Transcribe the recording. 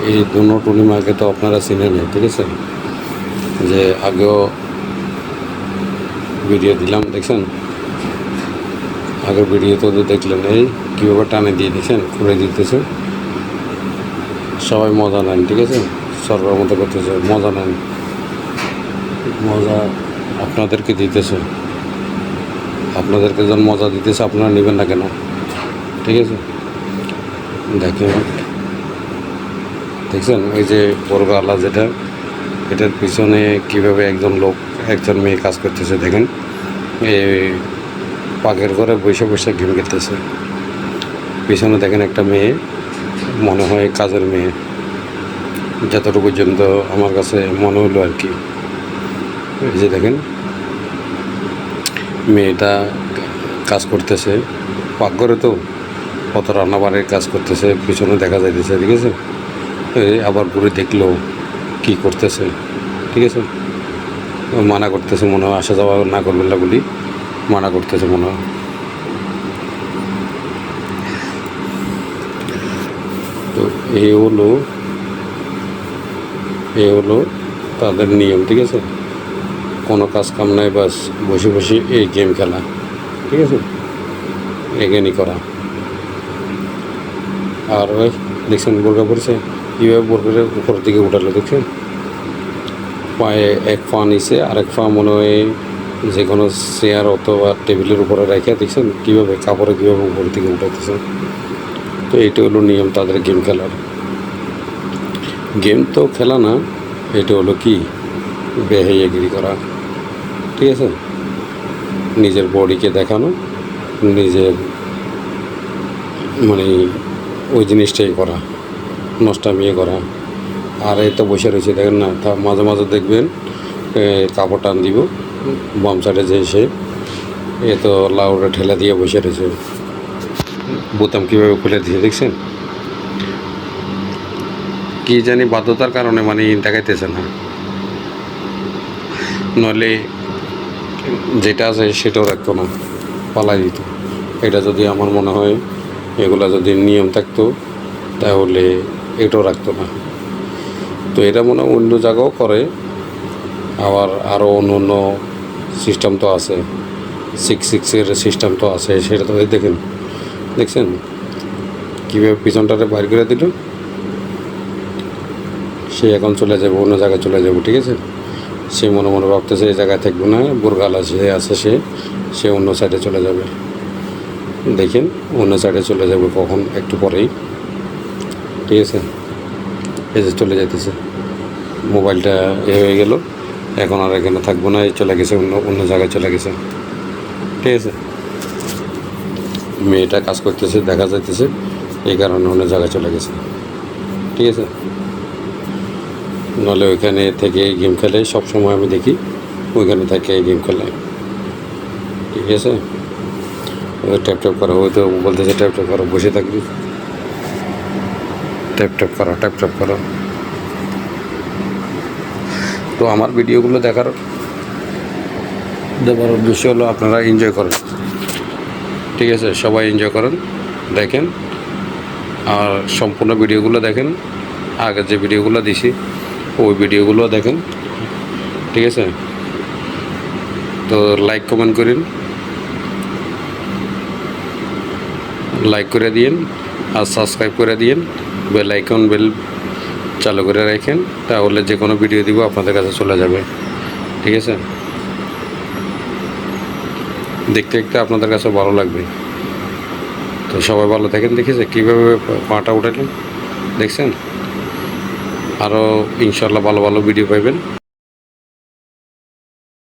এই দুনো টুনিমাকে তো আপনারা চিনেন, ঠিক আছে, যে আগেও ভিডিও দিলাম, দেখছেন, আগের ভিডিও তো দেখলেন, এই কীভাবে টানে দিয়ে দিচ্ছেন, করে দিতেছে, সবাই মজা নেন, ঠিক আছে, সরকার মতো করতেছে, মজা নেন, মজা আপনাদেরকে দিতেছে, আপনাদেরকে যখন মজা দিতেছে আপনারা নেবেন না কেন, ঠিক আছে। দেখছেন ওই যে বড়গালা যেটা, এটার পিছনে কীভাবে একজন মেয়ে কাজ করতেছে, দেখেন, এই পাকের ঘরে বসে বসে গেম খেলতেছে, পিছনে দেখেন একটা মেয়ে, মনে হয় কাজের মেয়ে, যতটুকু পর্যন্ত আমার কাছে মনে হলো আর কি। এই যে দেখেন মেয়েটা কাজ করতেছে পাকঘরে, তো কত রান্নাবাড়ির কাজ করতেছে, পিছনে দেখা যাইতেছে, ঠিক আছে। আবার ঘুরে দেখলো কী করতেছে, ঠিক আছে, মানা করতেছে মনে হয়, আসা যাওয়া না করবেন না বলি মানা করতেছে মনে হয়। তো এই হলো তাদের নিয়ম, ঠিক আছে, কোনো কাজ কাম নাই, বাস বসে বসে এই গেম খেলা, ঠিক আছে, এগেনি করা। আর ওই দেখছেন বোরকা পড়ছে, কীভাবে বোরকার উপরের দিকে উঠালো, দেখছেন, পায়ে এক পা নিচে আর এক পা মনে হয় যে কোনো চেয়ার অথবা টেবিলের উপরে রেখে, দেখছেন কীভাবে কাপড়ে কীভাবে উপরের দিকে উঠাইতেছে। তো এইটা হলো নিয়ম তাদের গেম খেলার। গেম তো খেলা না, এটা হলো কি বেহাইয়াগিরি করা, ঠিক আছে, নিজের বডিকে দেখানো, নিজের মানে ওই জিনিসটাই করা, নষ্টামিয়ে করা। আর এই তো বসে রয়েছে দেখেন না, তা মাঝে মাঝে দেখবেন কাপড় টান দিব বাম সাইডে, যে সে এ তো লাউডে ঠেলা দিয়ে বসে রয়েছে, বোতাম কীভাবে খুলে দিয়ে, দেখছেন, কি জানি বাধ্যতার কারণে মানে দেখাইতেছে না, নইলে যেটা আছে সেটাও রাখতো না, পালাই দিত। এটা যদি আমার মনে হয় এগুলা যদি নিয়ম থাকতো তাহলে এটাও রাখতো না। তো এটা মনে হয় অন্য জায়গাও করে, আবার আরও অন্য অন্য সিস্টেম তো আছে, 6-6-এর সিস্টেম তো আছে, সেটা তো দেখছেন কীভাবে পিছনটারে বাইর করে দিল, সে এখন চলে যাবে অন্য জায়গায় চলে যাবো, ঠিক আছে, সে মনে মনে ভাবতেছে এই জায়গায় থাকবো না, বোরগালা যে আছে সে অন্য সাইডে চলে যাবে, দেখেন অন্য সাইডে চলে যাবে কখন, একটু পরেই, ঠিক আছে, এই যে চলে যাইতেছে, মোবাইলটা হয়ে গেল, এখন আর এখানে থাকবো না, চলে গেছে অন্য জায়গায় চলে গেছে, ঠিক আছে। মেয়েটা কাজ করতেছে দেখা যাইতেছে, এই কারণে অন্য জায়গায় চলে গেছে, ঠিক আছে। নাহলে ওইখানে থেকে গেম খেলে, সবসময় আমি দেখি ওইখানে থেকে গেম খেলে, ঠিক আছে। ট্যাপ ট্যাপ করা, ওই তো বলতেছে ট্যাপ ট্যাপ করো, বসে থাকবি, ট্যাপ ট্যাপ করো। তো আমার ভিডিওগুলো দেখার উদ্দেশ্য হলো আপনারা এনজয় করেন, ঠিক আছে, সবাই এনজয় করেন, দেখেন, আর সম্পূর্ণ ভিডিওগুলো দেখেন, আগে যে ভিডিওগুলো দিছি ওই ভিডিওগুলো দেখেন, ঠিক আছে। তো লাইক কমেন্ট করেন, লাইক করে দিন আর সাবস্ক্রাইব করে দিন, বেল চালু করে রাখেন, তাহলে যে কোনো ভিডিও দিব আপনাদের কাছে চলে যাবে, ঠিক আছে। দেখতে দেখতে আপনাদের কাছে ভালো লাগবে। তো সবাই ভালো থাকেন, দেখেছে কীভাবে পাটা উঠালেন, দেখছেন, আরও ইনশাল্লাহ ভালো ভালো ভিডিও পাইবেন।